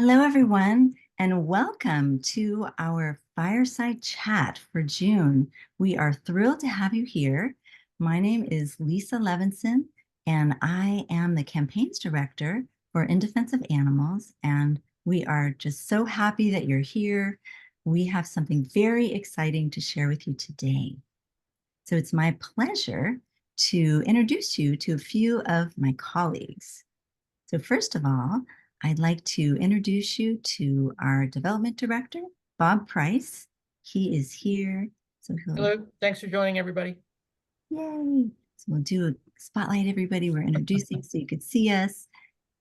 Hello, everyone, and welcome to our Fireside Chat for June. We are thrilled to have you here. My name is Lisa Levinson, and I am the Campaigns Director for In Defense of Animals, and we are just so happy that you're here. We have something very exciting to share with you today. So it's my pleasure to introduce you to a few of my colleagues. So first of all, I'd like to introduce you to our development director, Bob Price. He is here. So Hello, thanks for joining, everybody. yay. So we'll do a spotlight, everybody. We're introducing so you could see us.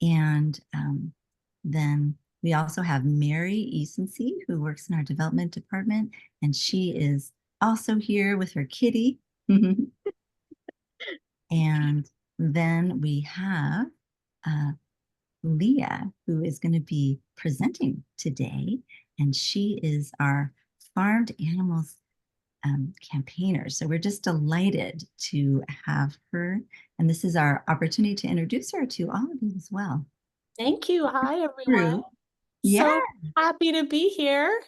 And then we also have Mary Easonsey, who works in our development department. And she is also here with her kitty. And then we have Lia, who is going to be presenting today, and she is our farmed animals campaigner. So we're just delighted to have her, and this is our opportunity to introduce her to all of you as well. Thank you. Hi, everyone. Yeah. So happy to be here.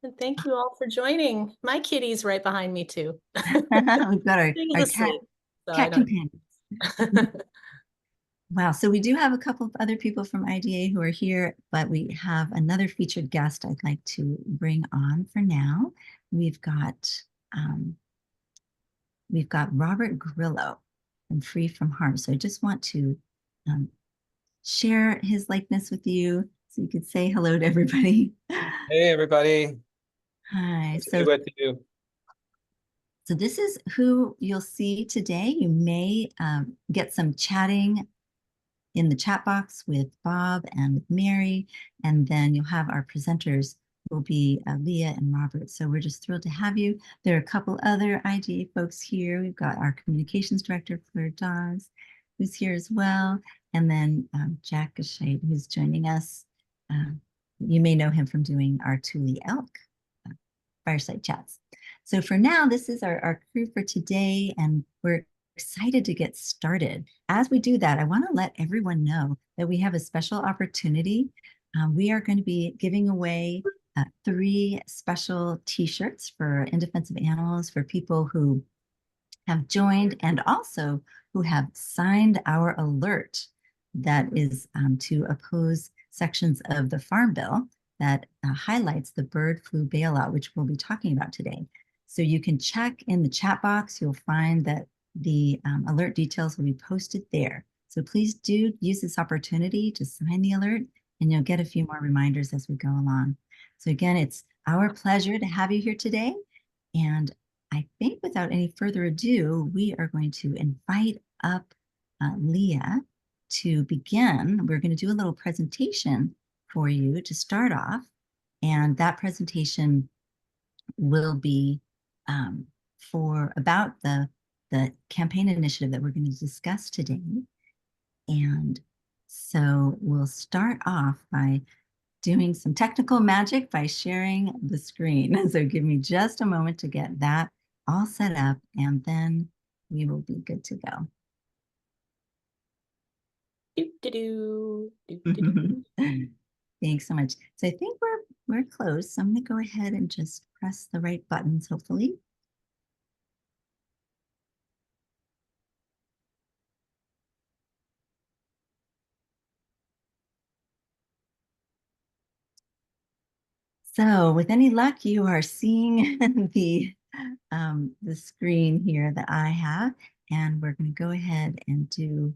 And thank you all for joining. My kitty's right behind me, too. We've got our cat companions. Wow. So we do have a couple of other people from IDA who are here, but we have another featured guest I'd like to bring on for now. We've got Robert Grillo from Free from Harm. So I just want to share his likeness with you so you could say hello to everybody. Hey, everybody. Hi. Nice to be with you. So this is who you'll see today. You may get some chatting in the chat box with Bob and with Mary, and then you'll have our presenters will be Lia and Robert. So we're just thrilled to have you. There are a couple other IDA folks here. We've got our communications director, Fleur Dawes, who's here as well, and then Jack Gashade, who's joining us. You may know him from doing our Thule Elk Fireside Chats. So for now, this is our crew for today, and we're excited to get started. As we do that, I want to let everyone know that we have a special opportunity. We are going to be giving away 3 special t-shirts for In Defense of Animals for people who have joined and also who have signed our alert that is to oppose sections of the Farm Bill that highlights the bird flu bailout, which we'll be talking about today. So you can check in the chat box. You'll find that the alert details will be posted there. So please do use this opportunity to sign the alert, and you'll get a few more reminders as we go along. So again, it's our pleasure to have you here today. And I think without any further ado, we are going to invite up Lia to begin. We're going to do a little presentation for you to start off. And that presentation will be for about the campaign initiative that we're going to discuss today. And so we'll start off by doing some technical magic by sharing the screen. So give me just a moment to get that all set up, and then we will be good to go. Thanks so much. So I think we're close. So I'm going to go ahead and just press the right buttons, hopefully. So with any luck, you are seeing the screen here that I have, and we're going to go ahead and do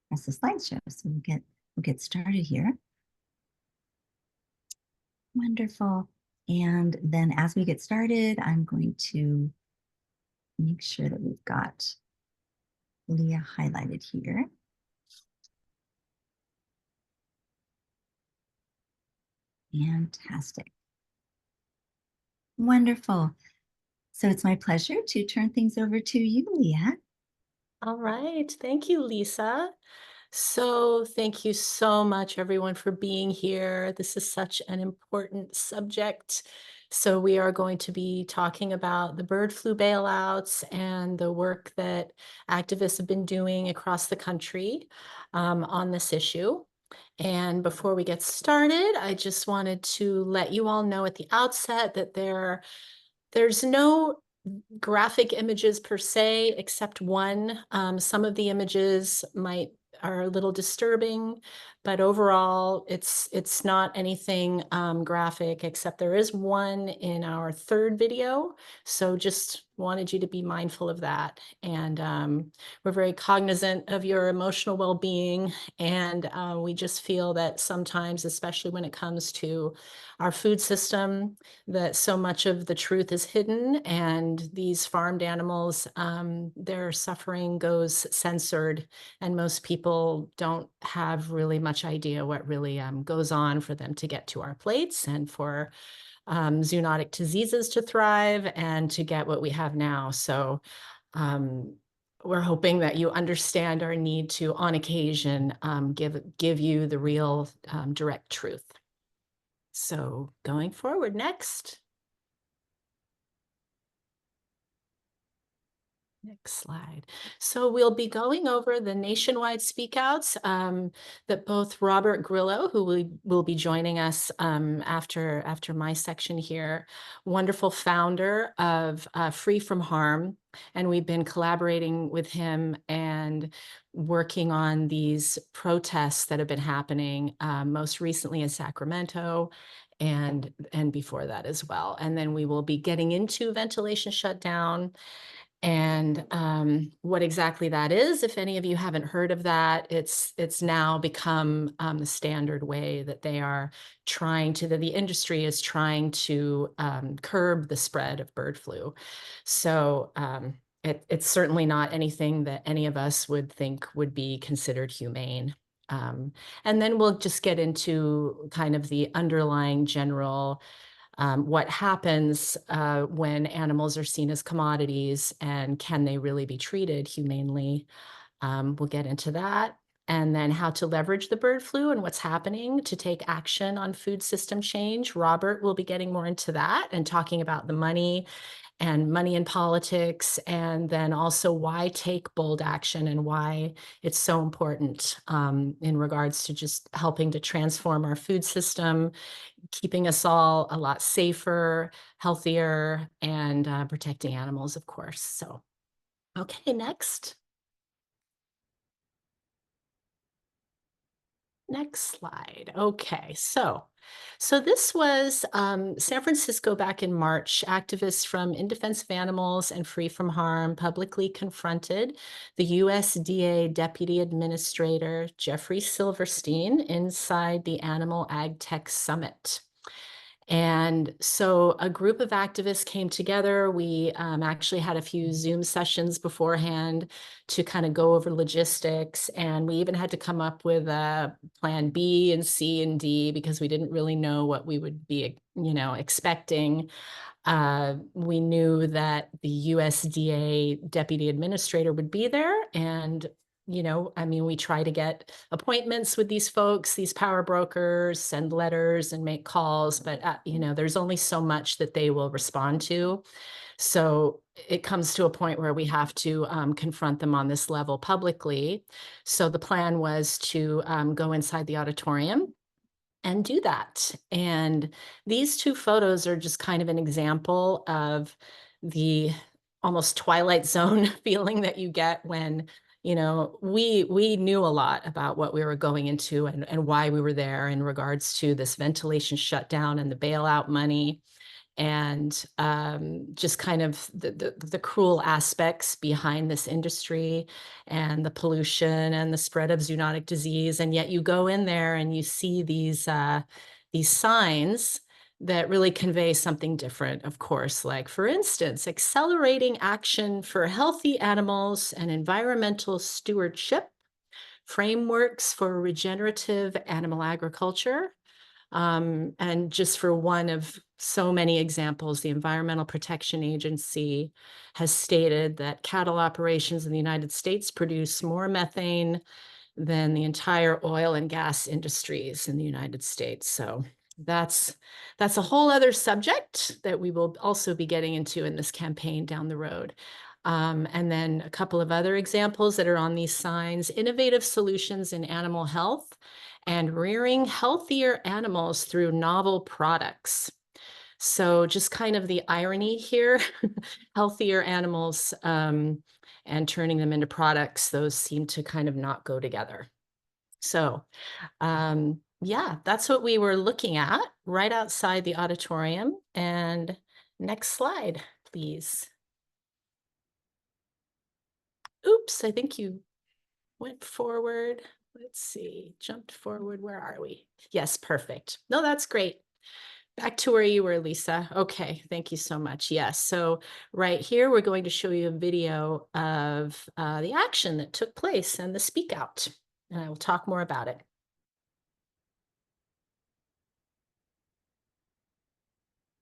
press the slideshow. So we'll get started here. Wonderful. And then as we get started, I'm going to make sure that we've got Lia highlighted here. Fantastic. Wonderful. So it's my pleasure to turn things over to you, Lia. All right. Thank you, Lisa. So thank you so much, everyone, for being here. This is such an important subject. So we are going to be talking about the bird flu bailouts and the work that activists have been doing across the country on this issue. And before we get started, I just wanted to let you all know at the outset that there's no graphic images per se, except one. Some of the images are a little disturbing, but overall, it's not anything graphic, except there is one in our third video. So just wanted you to be mindful of that. And we're very cognizant of your emotional well-being. And we just feel that sometimes, especially when it comes to our food system, that so much of the truth is hidden, and these farmed animals, their suffering goes censored, and most people don't have really much idea what really goes on for them to get to our plates, and for zoonotic diseases to thrive, and to get what we have now. So we're hoping that you understand our need to, on occasion, give you the real direct truth. So going forward, next. Next slide. So we'll be going over the nationwide speakouts that both Robert Grillo, who will be joining us after my section here, wonderful founder of Free From Harm. And we've been collaborating with him and working on these protests that have been happening most recently in Sacramento, and before that as well. And then we will be getting into ventilation shutdown, and what exactly that is. If any of you haven't heard of that, it's now become the standard way that they are trying to, the industry is trying to curb the spread of bird flu. So it's certainly not anything that any of us would think would be considered humane. And then we'll just get into kind of the underlying general what happens when animals are seen as commodities, and can they really be treated humanely? We'll get into that. And then how to leverage the bird flu and what's happening to take action on food system change. Robert will be getting more into that and talking about the money in politics, and then also why take bold action and why it's so important in regards to just helping to transform our food system, keeping us all a lot safer, healthier, and protecting animals, of course. So, okay, next. Next slide. Okay, so this was San Francisco back in March. Activists from In Defense of Animals and Free From Harm publicly confronted the USDA Deputy Administrator Jeffrey Silverstein inside the Animal Ag Tech Summit. And so a group of activists came together. We actually had a few Zoom sessions beforehand to kind of go over logistics. And we even had to come up with a plan B and C and D, because we didn't really know what we would be, expecting. We knew that the USDA Deputy Administrator would be there, and we try to get appointments with these folks, these power brokers, send letters and make calls, but there's only so much that they will respond to. So it comes to a point where we have to confront them on this level publicly. So the plan was to go inside the auditorium and do that. And these two photos are just kind of an example of the almost Twilight Zone feeling that you get when we knew a lot about what we were going into and why we were there in regards to this ventilation shutdown and the bailout money, and just kind of the cruel aspects behind this industry and the pollution and the spread of zoonotic disease. And yet you go in there and you see these signs that really convey something different, of course, like, for instance, accelerating action for healthy animals and environmental stewardship, frameworks for regenerative animal agriculture. And just for one of so many examples, the Environmental Protection Agency has stated that cattle operations in the United States produce more methane than the entire oil and gas industries in the United States. So that's a whole other subject that we will also be getting into in this campaign down the road. And then a couple of other examples that are on these signs: innovative solutions in animal health and rearing healthier animals through novel products. So just kind of the irony here, healthier animals and turning them into products, those seem to kind of not go together. So yeah, that's what we were looking at right outside the auditorium. And next slide, please. Oops, I think you went forward. Let's see, jumped forward. Where are we? Yes, perfect. No, that's great. Back to where you were, Lisa. Okay, thank you so much. Yes, so right here, we're going to show you a video of the action that took place and the speak out. And I will talk more about it.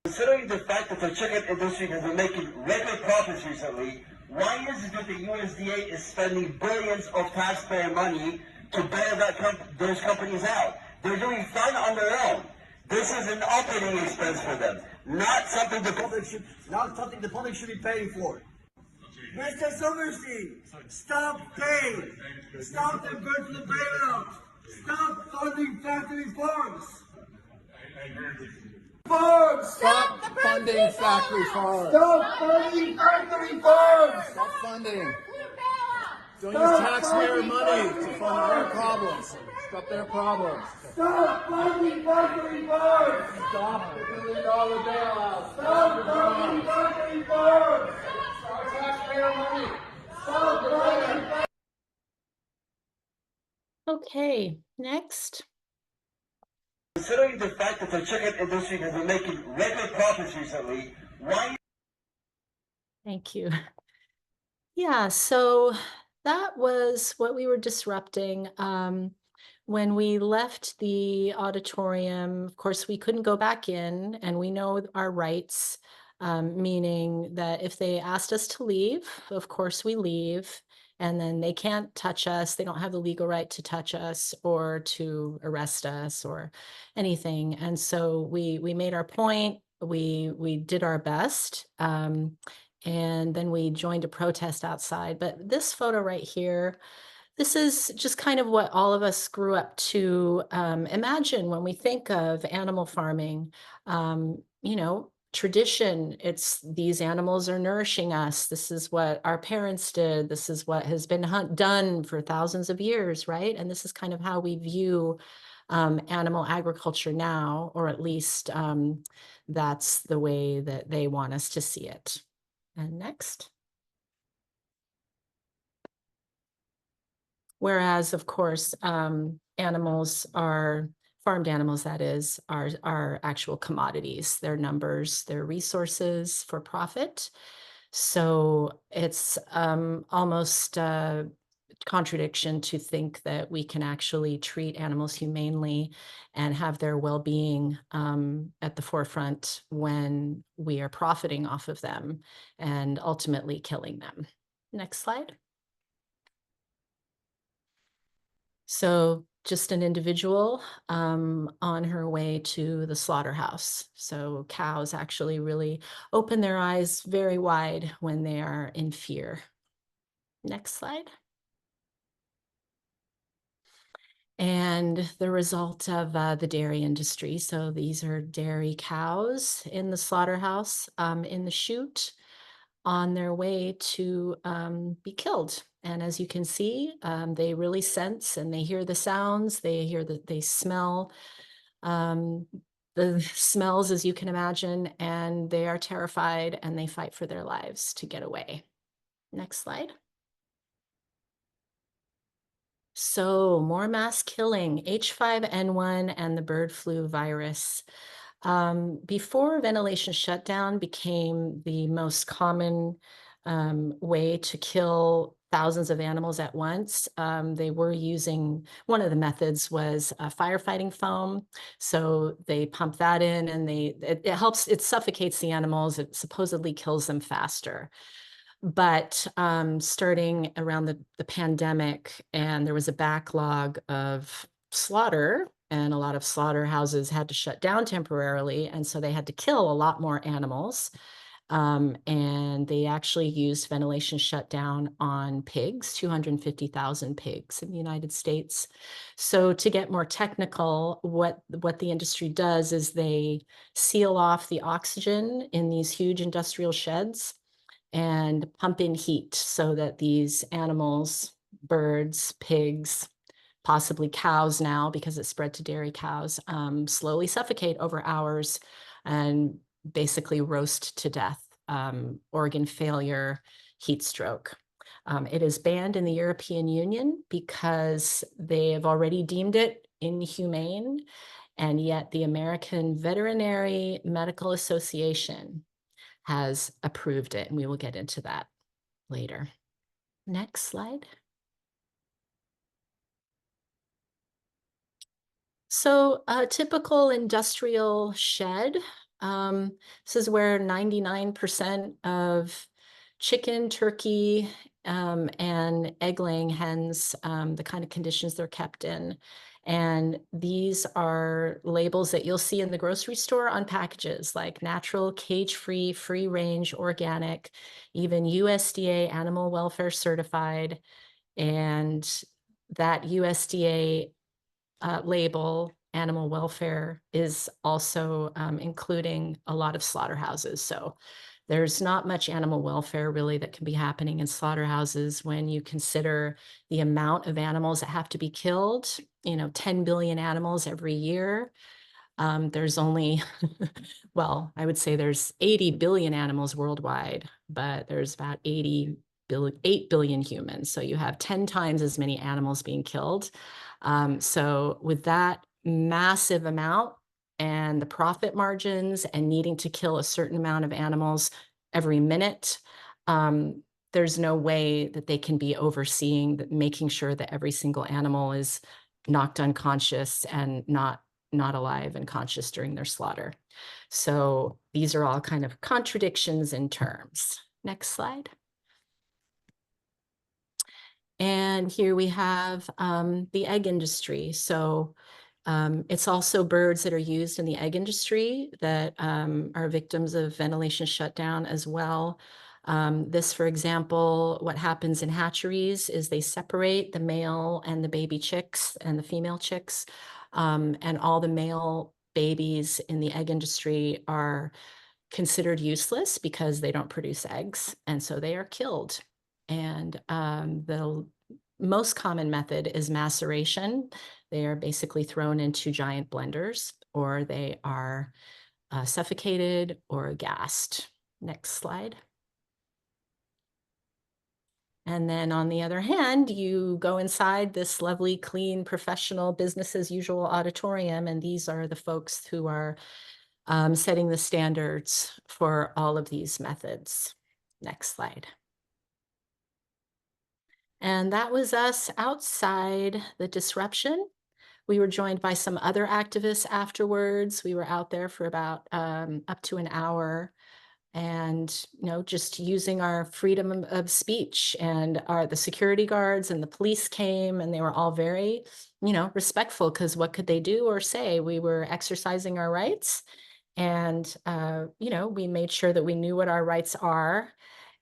Considering the fact that the chicken industry has been making record profits recently, why is it that the USDA is spending billions of taxpayer money to bail those companies out? They're doing fine on their own. This is an operating expense for them, not something the public should be paying for. Mr. Silverstein, stop paying. Stop the virtual bailouts. Stop funding factory farms. Farms! Stop funding factory farms. Stop funding factory farms! Stop funding. Don't use taxpayer money to fund their problems. Stop their problems. Stop funding factory farms! Stop the $1 billion bailouts. Stop funding factory farms! Stop taxpayer money. Stop funding. Okay, next. Considering the fact that the chicken industry has been making record profits recently, why? Thank you. Yeah, so that was what we were disrupting. When we left the auditorium, of course, we couldn't go back in, and we know our rights, meaning that if they asked us to leave, of course we leave, and then they can't touch us. They don't have the legal right to touch us or to arrest us or anything. And so we made our point. We did our best. And then we joined a protest outside. But this photo right here, this is just kind of what all of us grew up to imagine when we think of animal farming. You know, tradition, it's these animals are nourishing us. This is what our parents did. This is what has been done for thousands of years, right? And this is kind of how we view animal agriculture now, or at least that's the way that they want us to see it. And next. Whereas, of course, animals are, farmed animals, that is, are actual commodities. They're numbers, they're resources for profit. So it's almost a contradiction to think that we can actually treat animals humanely and have their well-being at the forefront when we are profiting off of them and ultimately killing them. Next slide. So just an individual on her way to the slaughterhouse. So cows actually really open their eyes very wide when they are in fear. Next slide. And the result of the dairy industry. So these are dairy cows in the slaughterhouse in the chute on their way to be killed. And as you can see, they really sense and they hear the sounds, they smell the smells, as you can imagine, and they are terrified and they fight for their lives to get away. Next slide. So more mass killing, H5N1 and the bird flu virus. Before ventilation shutdown became the most common way to kill thousands of animals at once, they were using, one of the methods was firefighting foam. So they pump that in and it helps, it suffocates the animals. It supposedly kills them faster. But starting around the pandemic, and there was a backlog of slaughter, and a lot of slaughterhouses had to shut down temporarily, and so they had to kill a lot more animals. And they actually used ventilation shutdown on pigs, 250,000 pigs in the United States. So to get more technical, what the industry does is they seal off the oxygen in these huge industrial sheds and pump in heat so that these animals, birds, pigs, possibly cows now because it spread to dairy cows, slowly suffocate over hours and basically roast to death, organ failure, heat stroke. It is banned in the European Union because they have already deemed it inhumane, and yet the American Veterinary Medical Association has approved it, and we will get into that later. Next slide. So a typical industrial shed, this is where 99% of chicken, turkey, and egg-laying hens, the kind of conditions they're kept in. And these are labels that you'll see in the grocery store on packages like natural, cage-free, free-range, organic, even USDA animal welfare certified. And that USDA label, animal welfare, is also including a lot of slaughterhouses. So there's not much animal welfare really that can be happening in slaughterhouses when you consider the amount of animals that have to be killed, 10 billion animals every year. There's only, well, I would say there's 80 billion animals worldwide, but there's about 8 billion humans. So you have 10 times as many animals being killed. So with that massive amount and the profit margins and needing to kill a certain amount of animals every minute, there's no way that they can be overseeing making sure that every single animal is knocked unconscious and not alive and conscious during their slaughter. So these are all kind of contradictions in terms. Next slide. And here we have the egg industry. So it's also birds that are used in the egg industry that are victims of ventilation shutdown as well. This, for example, what happens in hatcheries is they separate the male and the baby chicks and the female chicks, and all the male babies in the egg industry are considered useless because they don't produce eggs, and so they are killed. And the most common method is maceration. They are basically thrown into giant blenders, or they are suffocated or gassed. Next slide. And then on the other hand, you go inside this lovely, clean, professional, business as usual auditorium, and these are the folks who are setting the standards for all of these methods. Next slide. And that was us outside the disruption. We were joined by some other activists afterwards. We were out there for about up to an hour, and just using our freedom of speech. And the security guards and the police came, and they were all very respectful, because what could they do or say? We were exercising our rights, and we made sure that we knew what our rights are.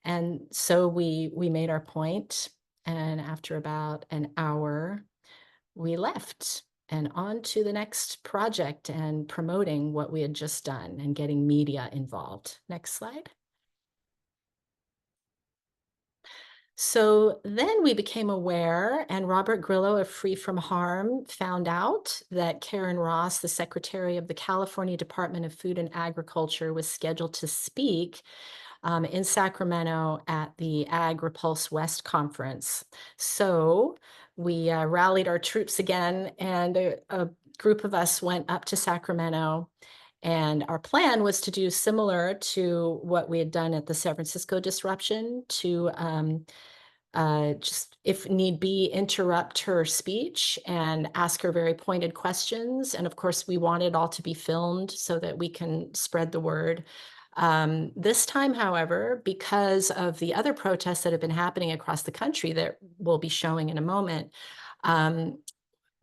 And so we made our point. And after about an hour, we left and on to the next project and promoting what we had just done and getting media involved. Next slide. So then we became aware, and Robert Grillo of Free From Harm found out that Karen Ross, the Secretary of the California Department of Food and Agriculture, was scheduled to speak in Sacramento at the Ag Repulse West conference. So we rallied our troops again, and a group of us went up to Sacramento. And our plan was to do similar to what we had done at the San Francisco disruption, to just, if need be, interrupt her speech and ask her very pointed questions. And of course, we want it all to be filmed so that we can spread the word. This time, however, because of the other protests that have been happening across the country that we'll be showing in a moment,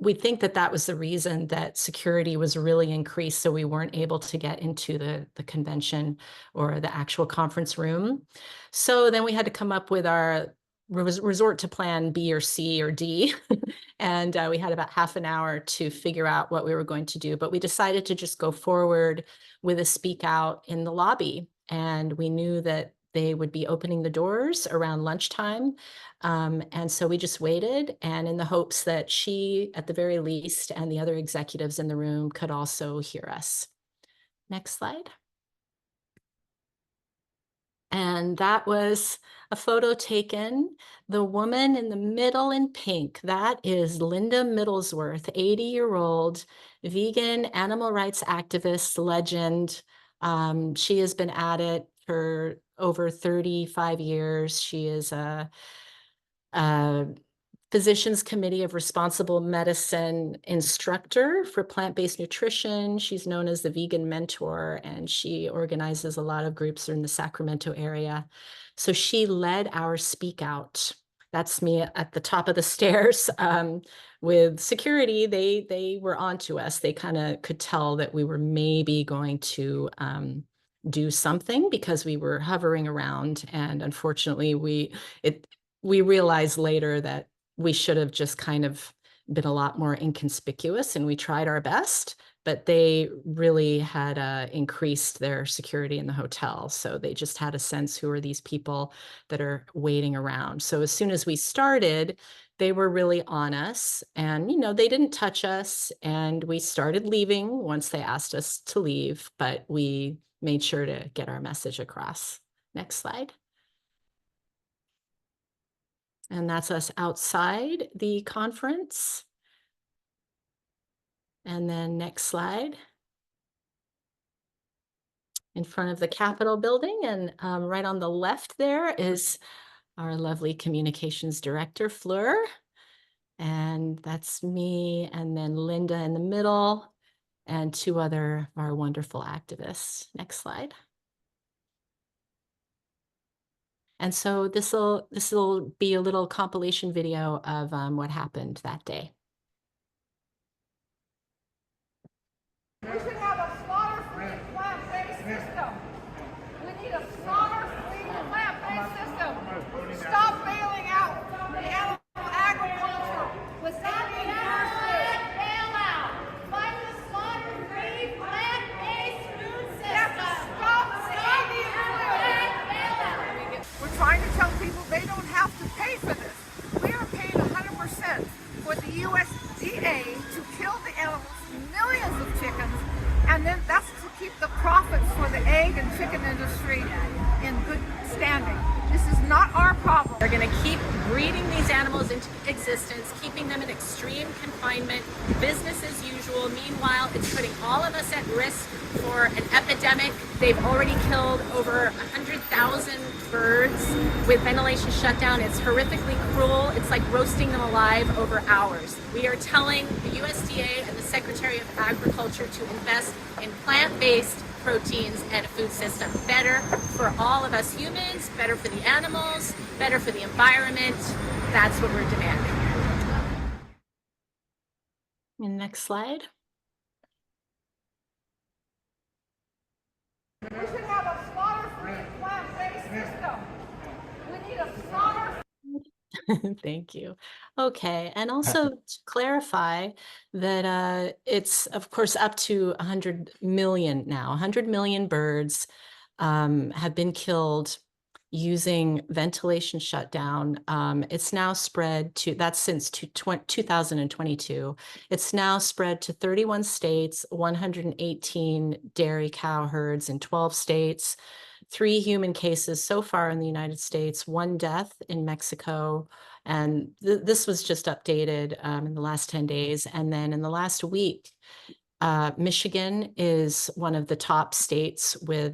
we think that that was the reason that security was really increased, so we weren't able to get into the convention or the actual conference room. So then we had to come up with our resort to plan B or C or D. And we had about half an hour to figure out what we were going to do. But we decided to just go forward with a speak out in the lobby. And we knew that they would be opening the doors around lunchtime. And so we just waited, and in the hopes that she, at the very least, and the other executives in the room could also hear us. Next slide. And that was a photo taken. The woman in the middle in pink, that is Linda Middlesworth, 80-year-old vegan animal rights activist, legend. She has been at it for over 35 years. She is a Physicians Committee of Responsible Medicine instructor for plant-based nutrition. She's known as the Vegan Mentor, and she organizes a lot of groups in the Sacramento area. So she led our speak out. That's me at the top of the stairs. With security, they were onto us. They kind of could tell that we were maybe going to do something because we were hovering around. And unfortunately, we realized later that we should have just kind of been a lot more inconspicuous, and we tried our best, but they really had increased their security in the hotel. So they just had a sense, who are these people that are waiting around? So as soon as we started, they were really on us, and, they didn't touch us, and we started leaving once they asked us to leave, but we made sure to get our message across. Next slide. And that's us outside the conference. And then next slide. In front of the Capitol building, and right on the left there is our lovely communications director, Fleur. And that's me, and then Linda in the middle, and two other of our wonderful activists. Next slide. And so this will be a little compilation video of what happened that day. We should have a slaughter-free plant-based system. We need a slaughter-free plant-based system. Stop bailing out the animal agriculture with something bailout. Find the slaughter-free plant-based food system. Stop saving food. We're trying to tell people they don't have to pay for this. We are paying 100% for the USDA to kill the animals, millions of chickens, and then that's to keep the profits for the egg and chicken industry in good standing. This is not our problem. They're going to keep breeding these animals into existence, keeping them in extreme confinement, business as usual. Meanwhile, it's putting all of us at risk for an epidemic. They've already killed over 100,000 birds with ventilation shutdown. It's horrifically cruel. It's like roasting them alive over hours. We are telling the USDA and the Secretary of Agriculture to invest in plant-based proteins and a food system. Better for all of us humans, better for the animals, better for the environment. That's what we're demanding. And next slide. We should have a slaughter-free plant-based system. We need a slaughter. Thank you. Okay, and also to clarify that it's, of course, up to 100 million now. 100 million birds have been killed using ventilation shutdown. It's now spread to, that's since 2022. It's now spread to 31 states, 118 dairy cow herds in 12 states, 3 human cases so far in the United States, 1 death in Mexico. And this was just updated in the last 10 days. And then in the last week, Michigan is one of the top states with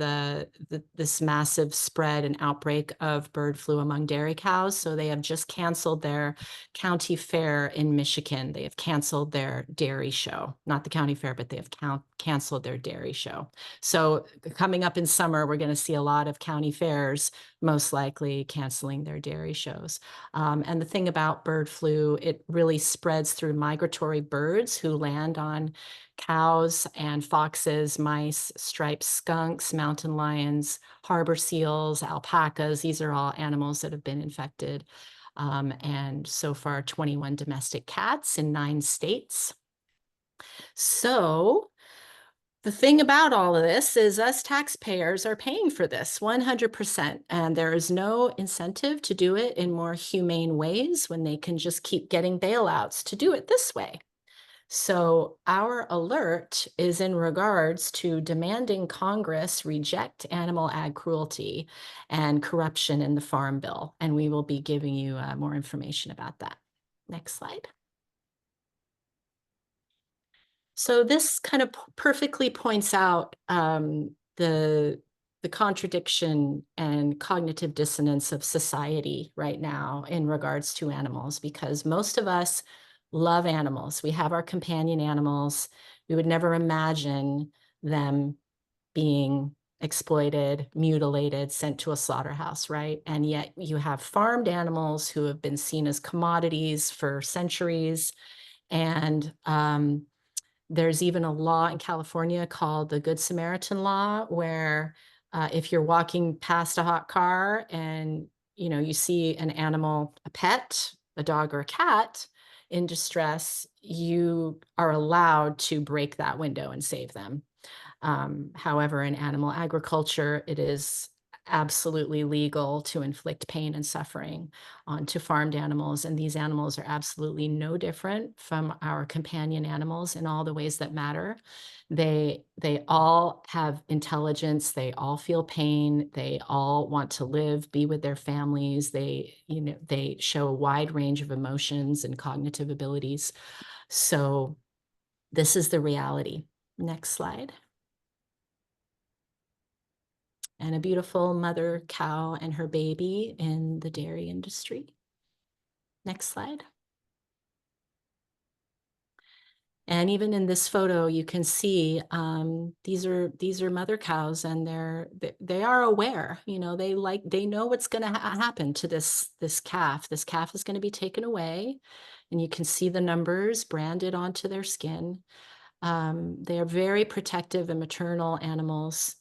this massive spread and outbreak of bird flu among dairy cows. So they have just canceled their county fair in Michigan. They have canceled their dairy show, not the county fair, but they have canceled their dairy show. So coming up in summer, we're going to see a lot of county fairs most likely canceling their dairy shows. And the thing about bird flu, it really spreads through migratory birds who land on cows and foxes, mice, striped skunks, mountain lions, harbor seals, alpacas. These are all animals that have been infected. And so far, 21 domestic cats in 9 states. So the thing about all of this is us taxpayers are paying for this 100%, and there is no incentive to do it in more humane ways when they can just keep getting bailouts to do it this way. So our alert is in regards to demanding Congress reject animal ag cruelty and corruption in the Farm Bill, and we will be giving you more information about that. Next slide. So this kind of perfectly points out the contradiction and cognitive dissonance of society right now in regards to animals, because most of us love animals. We have our companion animals. We would never imagine them being exploited, mutilated, sent to a slaughterhouse, right? And yet you have farmed animals who have been seen as commodities for centuries. And there's even a law in California called the Good Samaritan Law, where if you're walking past a hot car and you see an animal, a pet, a dog or a cat in distress, you are allowed to break that window and save them. However, in animal agriculture, it is absolutely legal to inflict pain and suffering onto farmed animals. And these animals are absolutely no different from our companion animals in all the ways that matter. They all have intelligence. They all feel pain. They all want to live, be with their families. They show a wide range of emotions and cognitive abilities. So this is the reality. Next slide. And a beautiful mother cow and her baby in the dairy industry. Next slide. And even in this photo, you can see these are mother cows, and they are aware. They know what's going to happen to this calf. This calf is going to be taken away, and you can see the numbers branded onto their skin. They are very protective and maternal animals.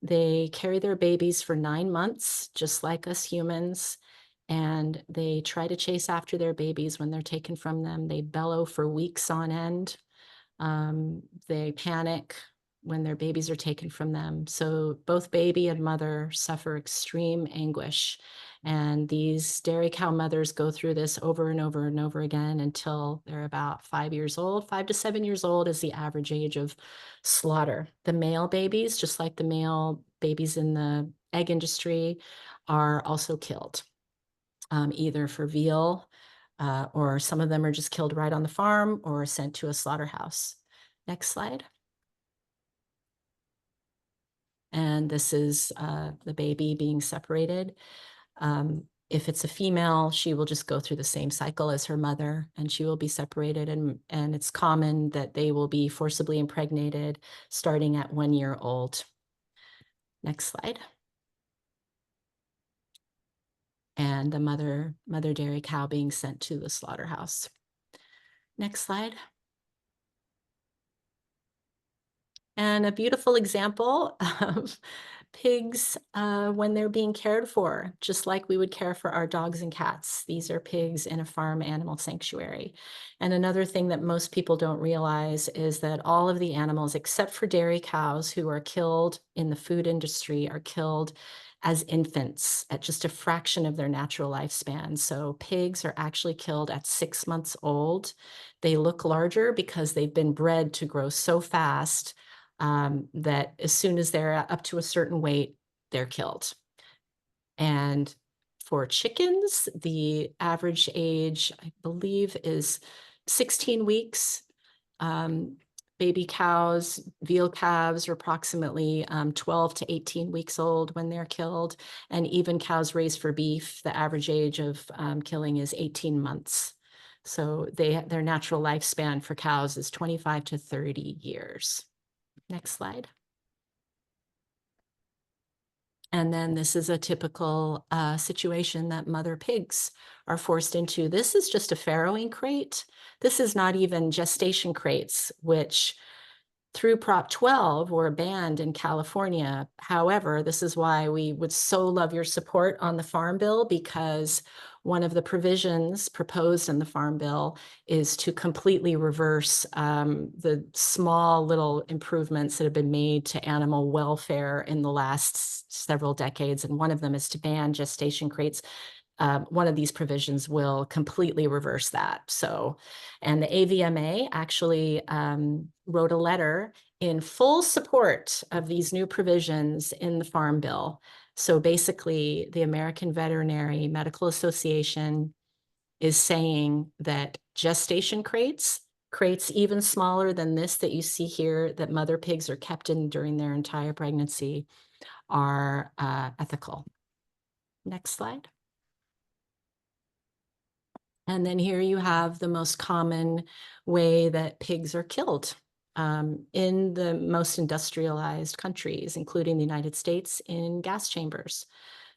They carry their babies for 9 months, just like us humans, and they try to chase after their babies when they're taken from them. They bellow for weeks on end. They panic when their babies are taken from them. So both baby and mother suffer extreme anguish. And these dairy cow mothers go through this over and over and over again until they're about 5 years old. 5 to 7 years old is the average age of slaughter. The male babies, just like the male babies in the egg industry, are also killed, either for veal, or some of them are just killed right on the farm or sent to a slaughterhouse. Next slide. And this is the baby being separated. If it's a female, she will just go through the same cycle as her mother, and she will be separated. And it's common that they will be forcibly impregnated starting at 1 year old. Next slide. And the mother dairy cow being sent to the slaughterhouse. Next slide. And a beautiful example of pigs when they're being cared for, just like we would care for our dogs and cats. These are pigs in a farm animal sanctuary. And another thing that most people don't realize is that all of the animals, except for dairy cows who are killed in the food industry, are killed as infants at just a fraction of their natural lifespan. So pigs are actually killed at 6 months old. They look larger because they've been bred to grow so fast that as soon as they're up to a certain weight, they're killed. And for chickens, the average age, I believe, is 16 weeks. baby cows, veal calves are approximately 12 to 18 weeks old when they're killed. And even cows raised for beef, the average age of killing is 18 months. So their natural lifespan for cows is 25 to 30 years. Next slide. And then this is a typical situation that mother pigs are forced into. This is just a farrowing crate. This is not even gestation crates, which through Prop 12 were banned in California. However, this is why we would so love your support on the Farm Bill, because one of the provisions proposed in the Farm Bill is to completely reverse the small little improvements that have been made to animal welfare in the last several decades. And one of them is to ban gestation crates. One of these provisions will completely reverse that. So, and the AVMA actually wrote a letter in full support of these new provisions in the Farm Bill. So basically, the American Veterinary Medical Association is saying that gestation crates even smaller than this that you see here, that mother pigs are kept in during their entire pregnancy, are ethical. Next slide. And then here you have the most common way that pigs are killed in the most industrialized countries, including the United States, in gas chambers.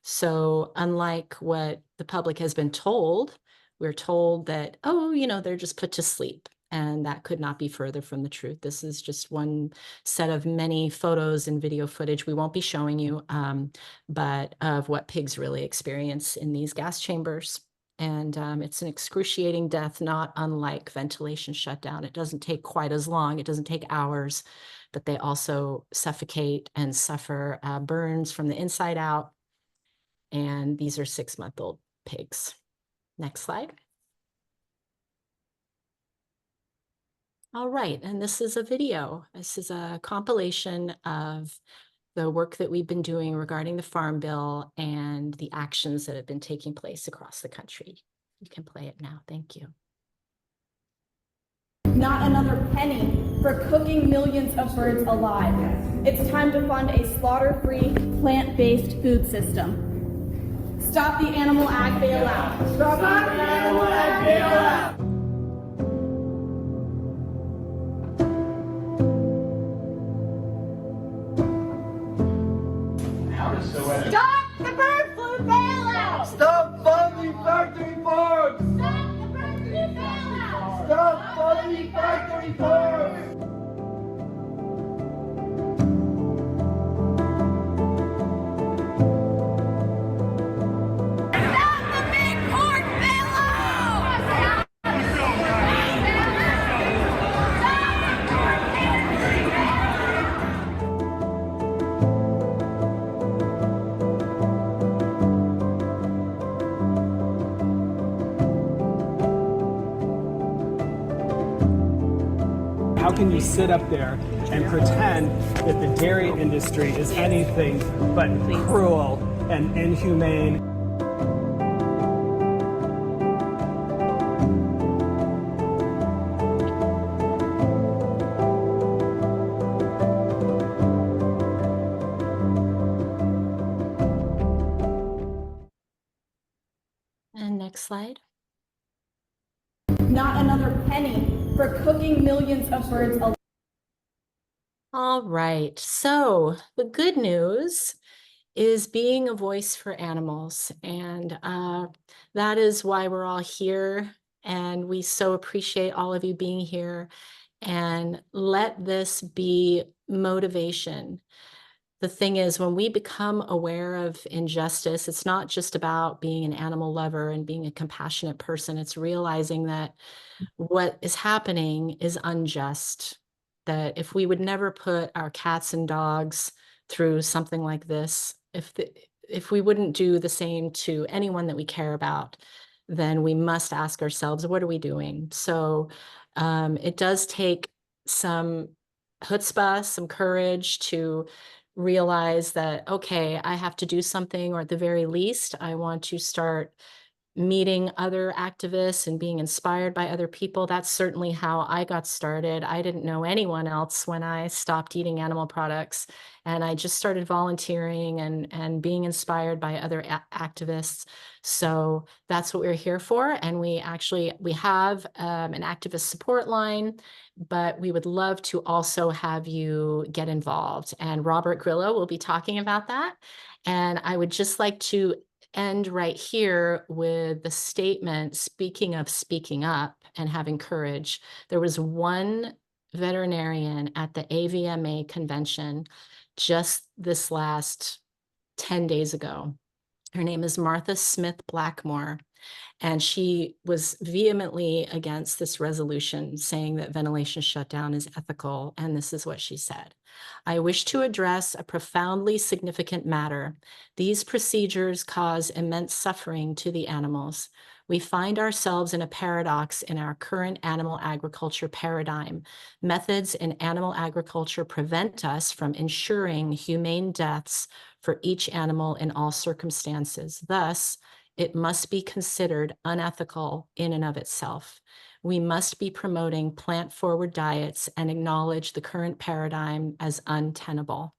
So unlike what the public has been told, we're told that, oh, you know, they're just put to sleep. And that could not be further from the truth. This is just one set of many photos and video footage we won't be showing you, but of what pigs really experience in these gas chambers. And it's an excruciating death, not unlike ventilation shutdown. It doesn't take quite as long. It doesn't take hours, but they also suffocate and suffer burns from the inside out. And these are 6-month-old pigs. Next slide. All right, and this is a video. This is a compilation of the work that we've been doing regarding the Farm Bill and the actions that have been taking place across the country. You can play it now. Thank you. Not another penny for cooking millions of birds alive. It's time to fund a slaughter-free, plant-based food system. Stop the animal ag bailout. Stop the animal ag bailout. Stop the bird flu bailout! Stop funding factory farms. Stop the bird flu bailout! Stop funding factory farms. Stop the big pork bailout! How can you sit up there and pretend that the dairy industry is anything but cruel and inhumane? And next slide. Not another penny for cooking millions of birds alive. All right, so the good news is being a voice for animals, and that is why we're all here, and we so appreciate all of you being here, and let this be motivation. The thing is, when we become aware of injustice, it's not just about being an animal lover and being a compassionate person. It's realizing that what is happening is unjust, that if we would never put our cats and dogs through something like this, if we wouldn't do the same to anyone that we care about, then we must ask ourselves, what are we doing? So it does take some chutzpah, some courage to realize that, okay, I have to do something, or at the very least, I want to start meeting other activists and being inspired by other people. That's certainly how I got started. I didn't know anyone else when I stopped eating animal products, and I just started volunteering and being inspired by other activists. So that's what we're here for. And we have an activist support line, but we would love to also have you get involved. And Robert Grillo will be talking about that. And I would just like to end right here with the statement, speaking of speaking up and having courage. There was one veterinarian at the AVMA convention just this last 10 days ago. Her name is Martha Smith Blackmore. And she was vehemently against this resolution, saying that ventilation shutdown is ethical. And this is what she said: I wish to address a profoundly significant matter. These procedures cause immense suffering to the animals. We find ourselves in a paradox in our current animal agriculture paradigm. Methods in animal agriculture prevent us from ensuring humane deaths for each animal in all circumstances. Thus, it must be considered unethical in and of itself. We must be promoting plant-forward diets and acknowledge the current paradigm as untenable.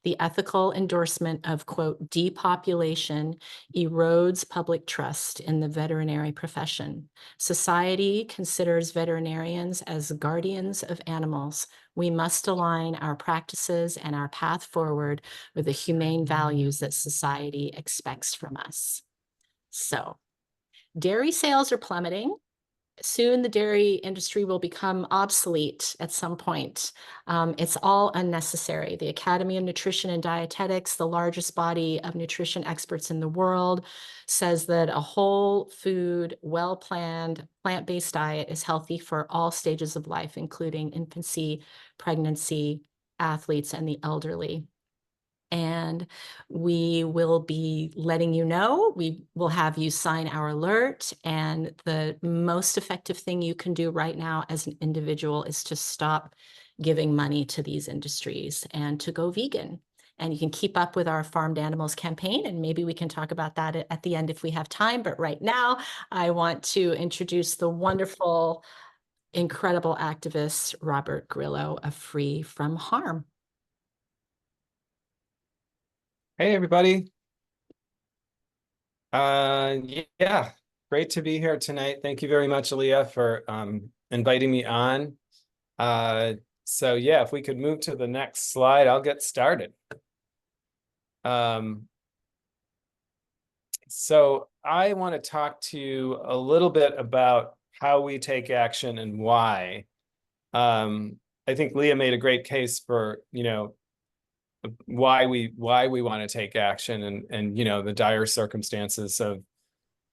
The ethical endorsement of, quote, depopulation erodes public trust in the veterinary profession. Society considers veterinarians as guardians of animals. We must align our practices and our path forward with the humane values that society expects from us. So, dairy sales are plummeting. Soon the dairy industry will become obsolete at some point. It's all unnecessary. The Academy of Nutrition and Dietetics, the largest body of nutrition experts in the world, says that a whole food, well-planned, plant-based diet is healthy for all stages of life, including infancy, pregnancy, athletes, and the elderly. And we will be letting you know. We will have you sign our alert. And the most effective thing you can do right now as an individual is to stop giving money to these industries and to go vegan. And you can keep up with our Farmed Animals campaign, and maybe we can talk about that at the end if we have time. But right now, I want to introduce the wonderful, incredible activist, Robert Grillo of Free From Harm. Hey, everybody. Yeah, great to be here tonight. Thank you very much, Lia, for inviting me on. So yeah, if we could move to the next slide, I'll get started. So I want to talk to you a little bit about how we take action and why. I think Lia made a great case for, why we want to take action and the dire circumstances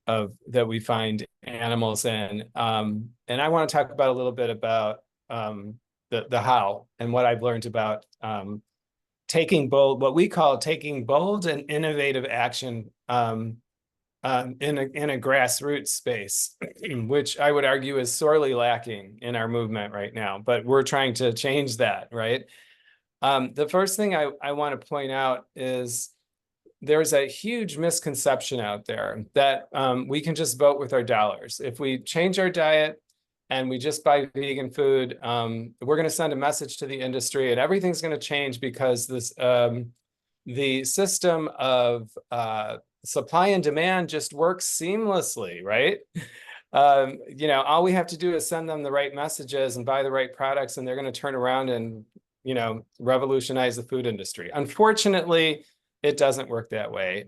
of that we find animals in. And I want to talk about a little bit about the how and what I've learned about what we call taking bold and innovative action in a grassroots space, which I would argue is sorely lacking in our movement right now. But we're trying to change that, right? The first thing I want to point out is there's a huge misconception out there that we can just vote with our dollars. If we change our diet and we just buy vegan food, we're going to send a message to the industry and everything's going to change because the system of supply and demand just works seamlessly, right? All we have to do is send them the right messages and buy the right products, and they're going to turn around and revolutionize the food industry. Unfortunately, it doesn't work that way.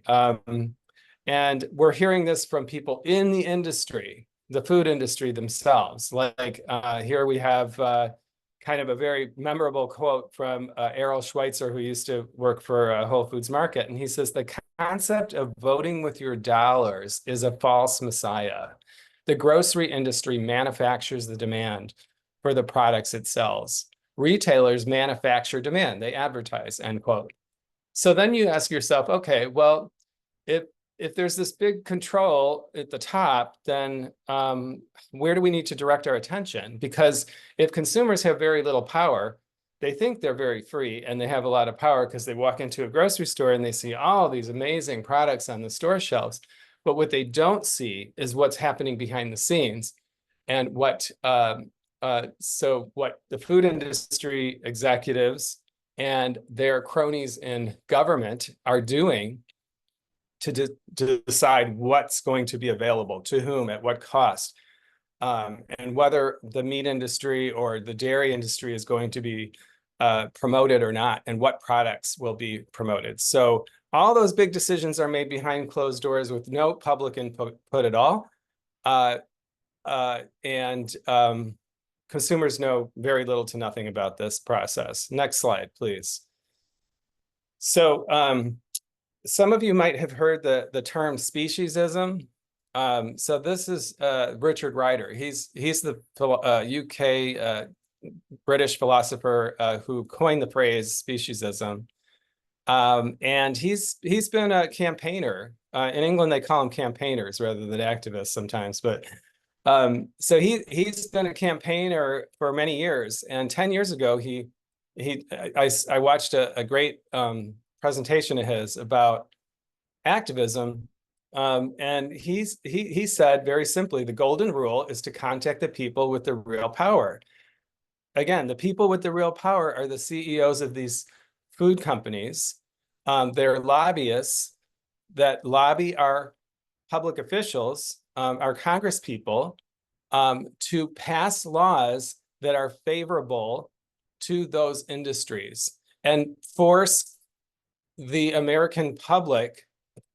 And we're hearing this from people in the industry, the food industry themselves. Like here we have kind of a very memorable quote from Errol Schweitzer, who used to work for Whole Foods Market. And he says, the concept of voting with your dollars is a false messiah. The grocery industry manufactures the demand for the products it sells. Retailers manufacture demand, they advertise, end quote. So then you ask yourself, okay, well, if there's this big control at the top, then where do we need to direct our attention? Because if consumers have very little power, they think they're very free and they have a lot of power because they walk into a grocery store and they see all these amazing products on the store shelves. But what they don't see is what's happening behind the scenes, and what what the food industry executives and their cronies in government are doing to decide what's going to be available to whom at what cost, and whether the meat industry or the dairy industry is going to be promoted or not, and what products will be promoted. So all those big decisions are made behind closed doors with no public input at all. Consumers know very little to nothing about this process. Next slide, please. So some of you might have heard the term speciesism. So this is Richard Ryder. He's the UK British philosopher who coined the phrase speciesism. And he's been a campaigner. In England, they call them campaigners rather than activists sometimes. But so he's been a campaigner for many years. And 10 years ago, I watched a great presentation of his about activism. And he said very simply, the golden rule is to contact the people with the real power. Again, the people with the real power are the CEOs of these food companies. They're lobbyists that lobby our public officials, our Congress people, to pass laws that are favorable to those industries and force the American public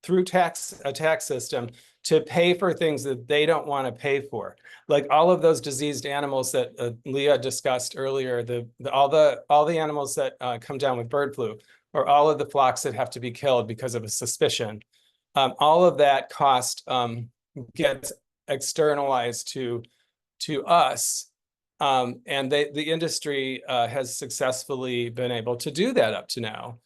through a tax system to pay for things that they don't want to pay for, like all of those diseased animals that Lia discussed earlier, all the animals that come down with bird flu, or all of the flocks that have to be killed because of a suspicion. All of that cost gets externalized to us, and the industry has successfully been able to do that up to now.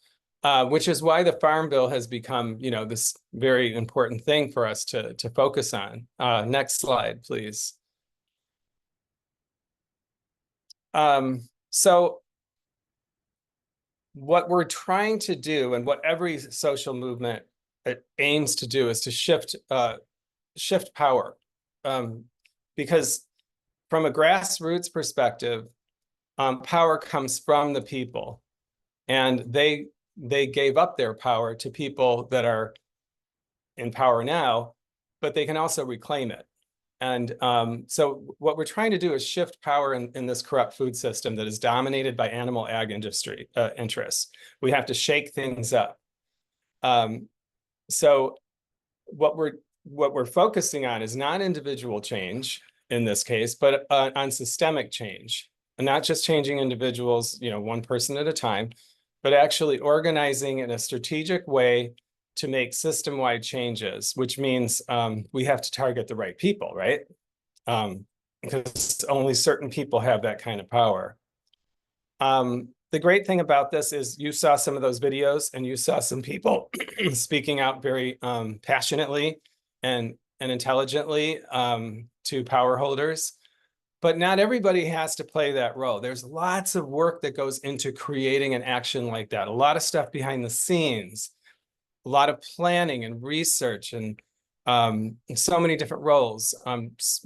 Which is why the Farm Bill has become, this very important thing for us to focus on. Next slide, please. So what we're trying to do, and what every social movement aims to do, is to shift power, because from a grassroots perspective, power comes from the people, and they gave up their power to people that are in power now, but they can also reclaim it. And so what we're trying to do is shift power in this corrupt food system that is dominated by animal ag industry interests. We have to shake things up. So what we're focusing on is not individual change in this case, but on systemic change, and not just changing individuals, one person at a time, but actually organizing in a strategic way to make system-wide changes, which means we have to target the right people, right? Because only certain people have that kind of power. The great thing about this is you saw some of those videos, and you saw some people speaking out very passionately and intelligently to power holders. But not everybody has to play that role. There's lots of work that goes into creating an action like that. A lot of stuff behind the scenes, a lot of planning and research, and so many different roles.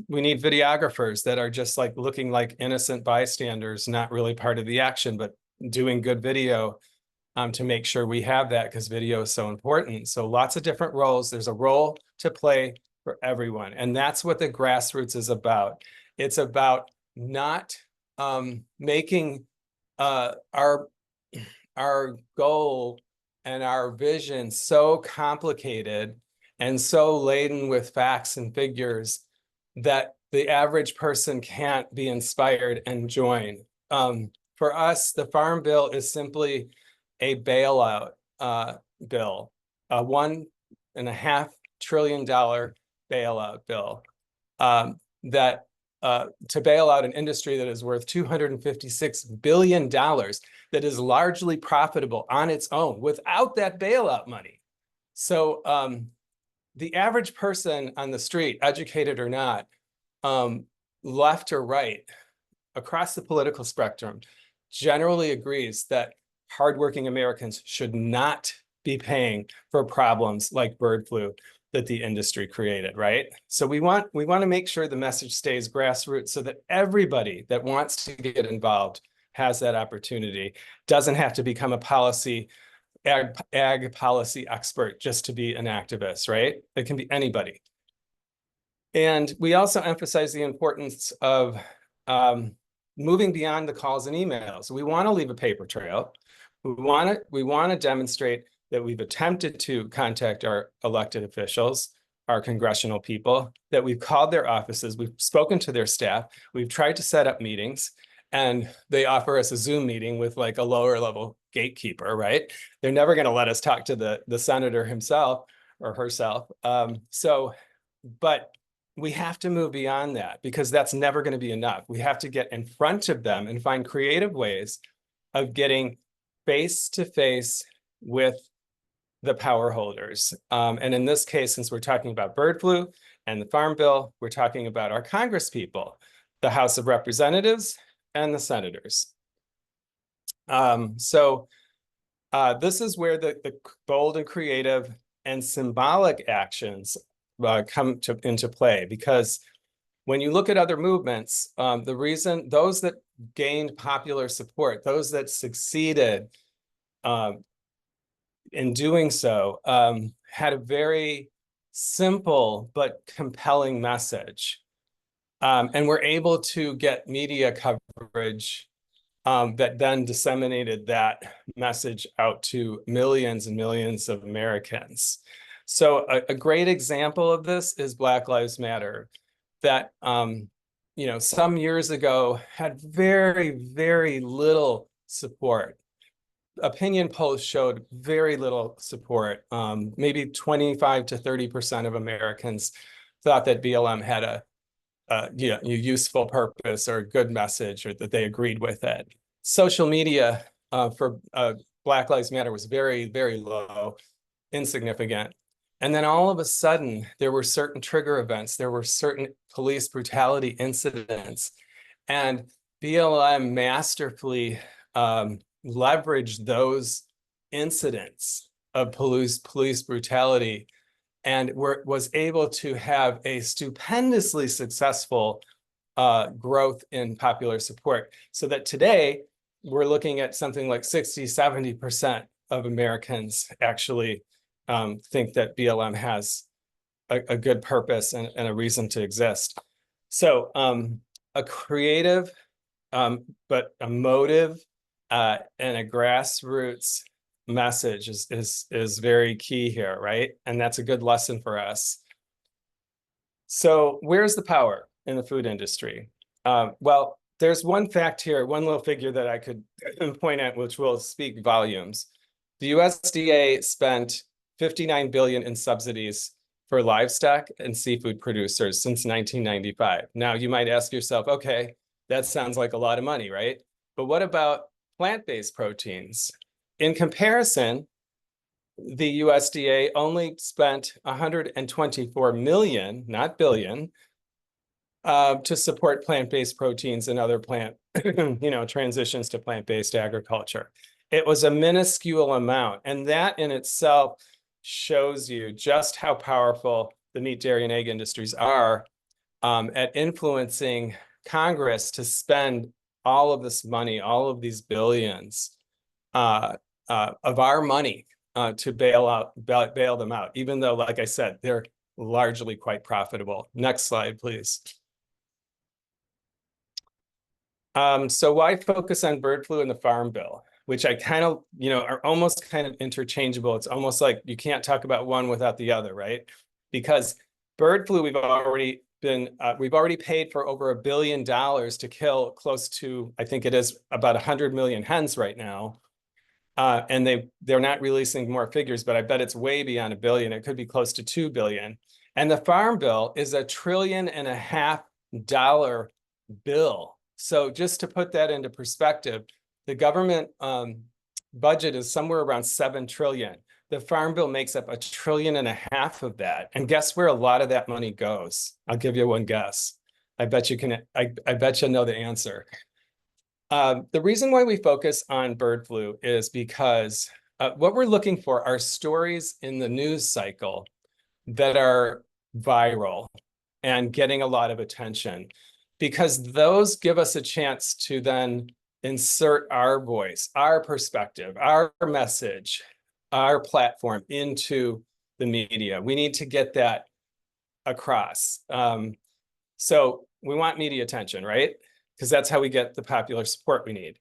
We need videographers that are just like looking like innocent bystanders, not really part of the action, but doing good video to make sure we have that, because video is so important. So lots of different roles. There's a role to play for everyone. And that's what the grassroots is about. It's about not making our goal and our vision so complicated and so laden with facts and figures that the average person can't be inspired and join. For us, the Farm Bill is simply a bailout bill, a $1.5 trillion bailout bill to bail out an industry that is worth $256 billion, that is largely profitable on its own without that bailout money. So the average person on the street, educated or not, left or right, across the political spectrum, generally agrees that hardworking Americans should not be paying for problems like bird flu, that the industry created, right? So we want to make sure the message stays grassroots so that everybody that wants to get involved has that opportunity, doesn't have to become a ag policy expert just to be an activist, right? It can be anybody. And we also emphasize the importance of moving beyond the calls and emails. We want to leave a paper trail. We want to demonstrate that we've attempted to contact our elected officials, our congressional people, that we've called their offices, we've spoken to their staff, we've tried to set up meetings, and they offer us a Zoom meeting with like a lower level gatekeeper, right? They're never going to let us talk to the senator himself or herself. But we have to move beyond that, because that's never going to be enough. We have to get in front of them and find creative ways of getting face to face with the power holders. And in this case, since we're talking about bird flu and the Farm Bill, we're talking about our Congress people, the House of Representatives and the senators. This is where the bold and creative and symbolic actions come into play, because when you look at other movements, the reason those that gained popular support, those that succeeded in doing so, had a very simple but compelling message, and were able to get media coverage that then disseminated that message out to millions and millions of Americans. So a great example of this is Black Lives Matter, that some years ago had very, very little support. Opinion polls showed very little support. Maybe 25 to 30% of Americans thought that BLM had a useful purpose or a good message, or that they agreed with it. Social media for Black Lives Matter was very, very low, insignificant. And then all of a sudden, there were certain trigger events, there were certain police brutality incidents, and BLM masterfully leveraged those incidents of police brutality, and was able to have a stupendously successful growth in popular support, so that today we're looking at something like 60–70% of Americans actually think that BLM has a good purpose and a reason to exist. So a creative but emotive and a grassroots message is very key here, right? And that's a good lesson for us. So where's the power in the food industry? Well, there's one fact here, one little figure that I could point at, which will speak volumes. The USDA spent $59 billion in subsidies for livestock and seafood producers since 1995. Now, you might ask yourself, okay, that sounds like a lot of money, right? But what about plant-based proteins? In comparison, the USDA only spent $124 million, not billion, to support plant-based proteins and other plant, transitions to plant-based agriculture. It was a minuscule amount, and that in itself shows you just how powerful the meat, dairy, and egg industries are at influencing Congress to spend all of this money, all of these billions of our money to bail them out, even though, like I said, they're largely quite profitable. Next slide, please. So why focus on bird flu and the Farm Bill, which I kind of, are almost kind of interchangeable. It's almost like you can't talk about one without the other, right? Because bird flu, we've already paid for over $1 billion to kill close to, I think it is about 100 million hens right now. And they're not releasing more figures, but I bet it's way beyond $1 billion. It could be close to $2 billion. And the Farm Bill is $1.5 trillion bill. So just to put that into perspective, the government budget is somewhere around $7 trillion. The Farm Bill makes up $1.5 trillion of that. And guess where a lot of that money goes? I'll give you one guess. I bet you know the answer. The reason why we focus on bird flu is because what we're looking for are stories in the news cycle that are viral and getting a lot of attention, because those give us a chance to then insert our voice, our perspective, our message, our platform into the media. We need to get that across. So we want media attention, right? Because that's how we get the popular support we need.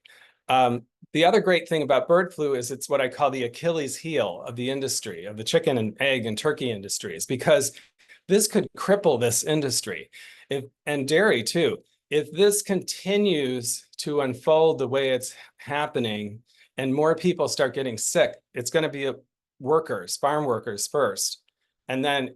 The other great thing about bird flu is it's what I call the Achilles heel of the industry, of the chicken and egg and turkey industries, because this could cripple this industry, and dairy too. If this continues to unfold the way it's happening and more people start getting sick, it's going to be workers, farm workers first. And then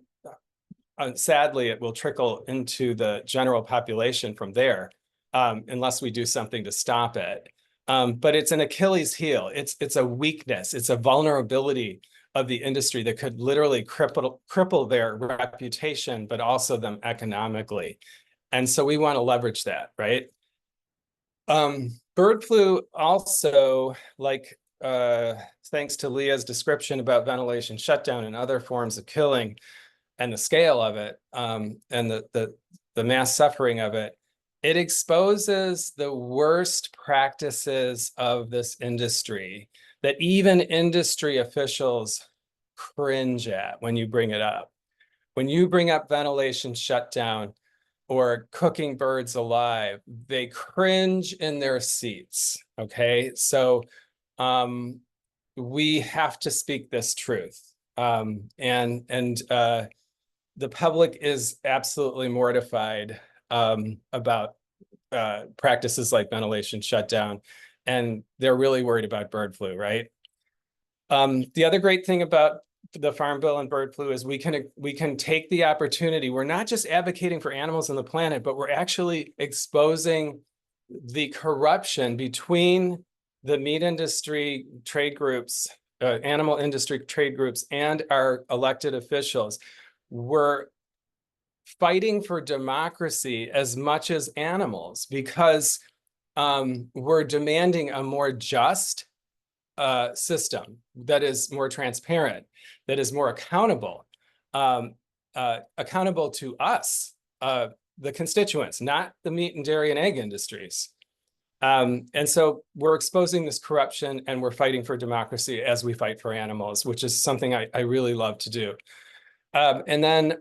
sadly, it will trickle into the general population from there, unless we do something to stop it. But it's an Achilles heel. It's a weakness. It's a vulnerability of the industry that could literally cripple their reputation, but also them economically. And so we want to leverage that, right? Bird flu also, like, thanks to Lia's description about ventilation shutdown and other forms of killing and the scale of it, and the mass suffering of it, it exposes the worst practices of this industry that even industry officials cringe at when you bring it up. When you bring up ventilation shutdown or cooking birds alive, they cringe in their seats, okay? So we have to speak this truth. The public is absolutely mortified about practices like ventilation shutdown, and they're really worried about bird flu, right? The other great thing about the Farm Bill and bird flu is we can take the opportunity. We're not just advocating for animals on the planet, but we're actually exposing the corruption between the meat industry trade groups, animal industry trade groups, and our elected officials. We're fighting for democracy as much as animals, because we're demanding a more just system that is more transparent, that is more accountable, accountable to us, the constituents, not the meat and dairy and egg industries. And so we're exposing this corruption, and we're fighting for democracy as we fight for animals, which is something I really love to do. And then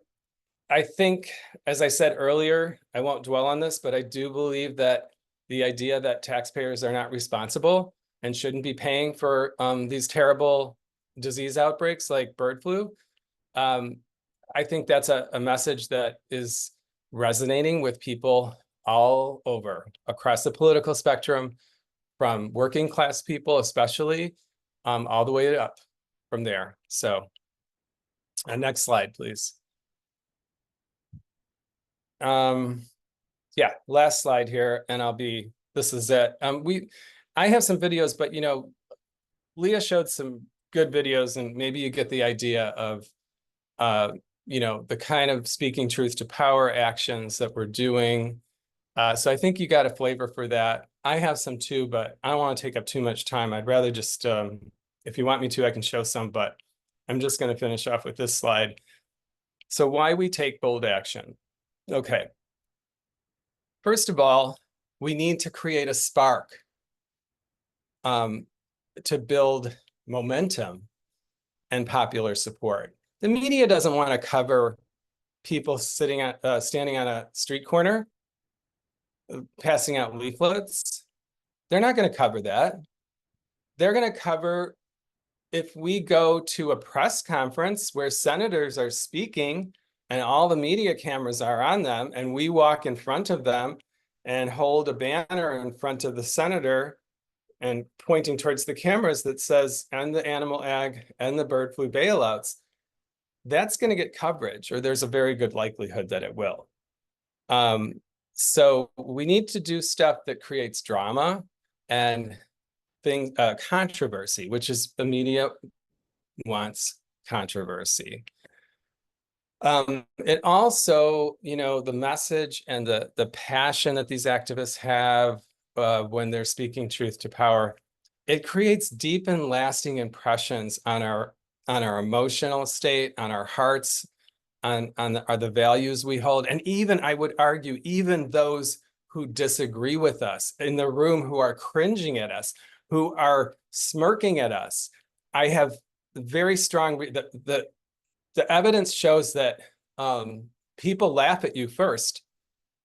I think, as I said earlier, I won't dwell on this, but I do believe that the idea that taxpayers are not responsible and shouldn't be paying for these terrible disease outbreaks like bird flu, I think that's a message that is resonating with people all over, across the political spectrum, from working class people especially, all the way up from there. So, next slide, please. Yeah, last slide here, and this is it. I have some videos, but Lia showed some good videos, and maybe you get the idea of the kind of speaking truth to power actions that we're doing. So I think you got a flavor for that. I have some too, but I don't want to take up too much time. I'd rather just, if you want me to, I can show some, but I'm just going to finish off with this slide. So why we take bold action. Okay. First of all, we need to create a spark to build momentum and popular support. The media doesn't want to cover people standing on a street corner, passing out leaflets. They're not going to cover that. They're going to cover if we go to a press conference where senators are speaking and all the media cameras are on them, and we walk in front of them and hold a banner in front of the senator and pointing towards the cameras that says, and the animal ag and the bird flu bailouts, that's going to get coverage, or there's a very good likelihood that it will. So we need to do stuff that creates drama and controversy, which is the media wants controversy. It also, the message and the passion that these activists have when they're speaking truth to power, it creates deep and lasting impressions on our emotional state, on our hearts, are the values we hold. And even, I would argue, even those who disagree with us in the room, who are cringing at us, who are smirking at us, I have very strong, the evidence shows that people laugh at you first.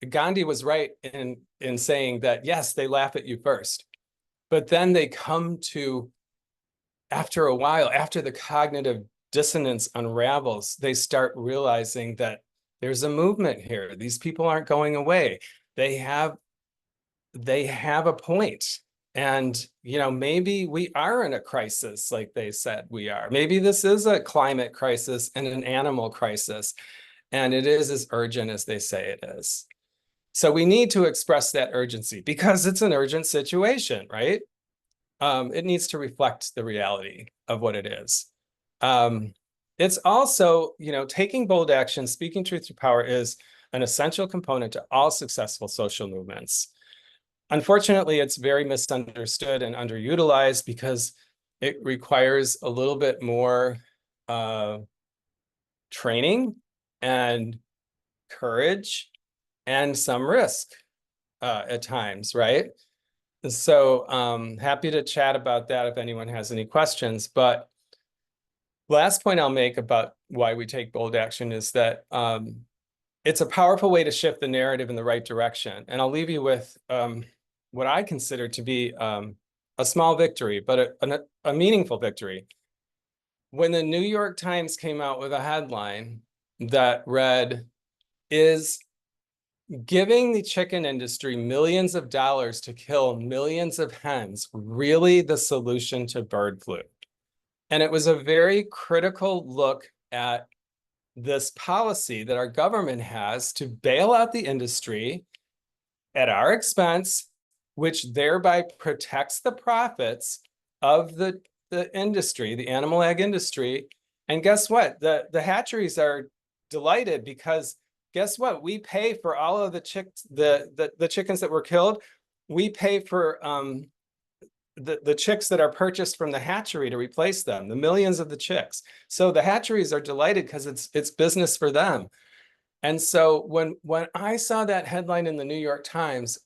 Gandhi was right in saying that, yes, they laugh at you first, but then they come to, after a while, after the cognitive dissonance unravels, they start realizing that there's a movement here. These people aren't going away. They have a point. And, you know, maybe we are in a crisis, like they said we are. Maybe this is a climate crisis and an animal crisis, and it is as urgent as they say it is. So we need to express that urgency because it's an urgent situation, right? It needs to reflect the reality of what it is. It's also, you know, taking bold action, speaking truth to power is an essential component to all successful social movements. Unfortunately, it's very misunderstood and underutilized because it requires a little bit more training and courage and some risk at times, right? So happy to chat about that if anyone has any questions. But last point I'll make about why we take bold action is that it's a powerful way to shift the narrative in the right direction. And I'll leave you with what I consider to be a small victory, but a meaningful victory. When the New York Times came out with a headline that read, "Is giving the chicken industry millions of dollars to kill millions of hens really the solution to bird flu?" And it was a very critical look at this policy that our government has to bail out the industry at our expense, which thereby protects the profits of the industry, the animal ag industry. And guess what? The hatcheries are delighted because guess what? We pay for all of the chicks, the chickens that were killed. We pay for the chicks that are purchased from the hatchery to replace them, the millions of the chicks. So the hatcheries are delighted because it's business for them. And so when I saw that headline in the New York Times,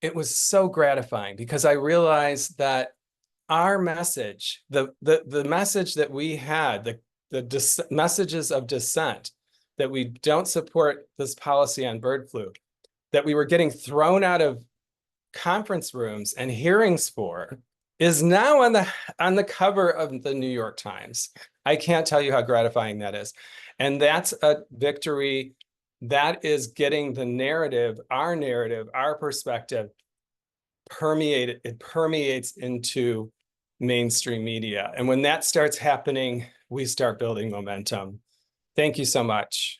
it was so gratifying because I realized that our message, the message that we had, the messages of dissent, that we don't support this policy on bird flu, that we were getting thrown out of conference rooms and hearings for, is now on the cover of the New York Times. I can't tell you how gratifying that is. And that's a victory. That is getting the narrative, our perspective, permeated. It permeates into mainstream media. And when that starts happening, we start building momentum. Thank you so much.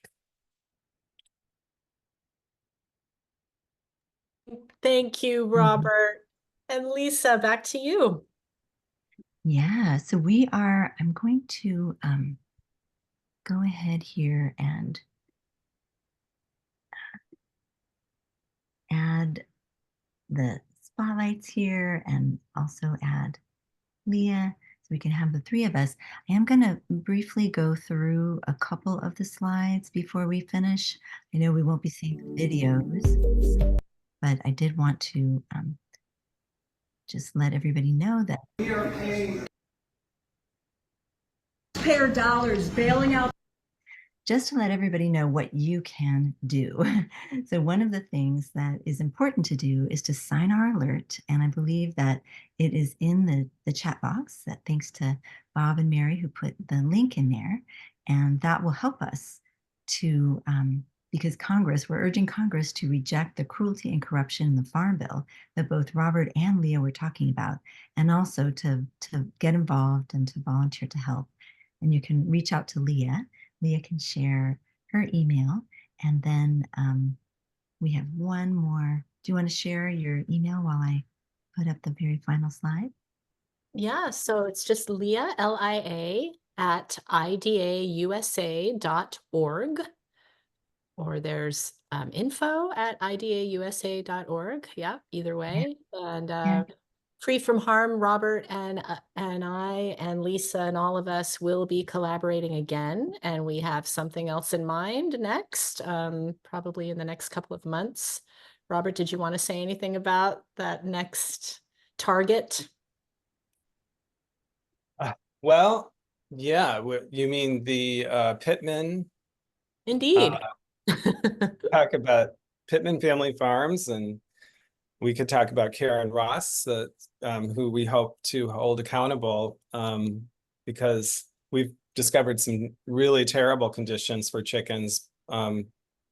Thank you, Robert. And Lisa, back to you. Yeah, so I'm going to go ahead here and add the spotlights here and also add Lia so we can have the three of us. I am going to briefly go through a couple of the slides before we finish. I know we won't be seeing the videos, but I did want to just let everybody know that We are paying Taxpayer dollars bailing out. just to let everybody know what you can do. So one of the things that is important to do is to sign our alert. And I believe that it is in the chat box, that thanks to Bob and Mary who put the link in there. And that will help us to, because we're urging Congress to reject the cruelty and corruption in the Farm Bill that both Robert and Lia were talking about, and also to get involved and to volunteer to help. And you can reach out to Lia. Lia can share her email, and then we have one more. Do you want to share your email while I put up the very final slide? Yeah, so it's just Lia, Lia, at idausa.org, or there's info at idausa.org. Yeah, either way. And Free from Harm, Robert and I and Lisa and all of us will be collaborating again, and we have something else in mind next, probably in the next couple of months. Robert, did you want to say anything about that next target? Well, yeah, you mean the Pittman? Indeed. Talk about Pittman Family Farms, and we could talk about Karen Ross, who we hope to hold accountable, because we've discovered some really terrible conditions for chickens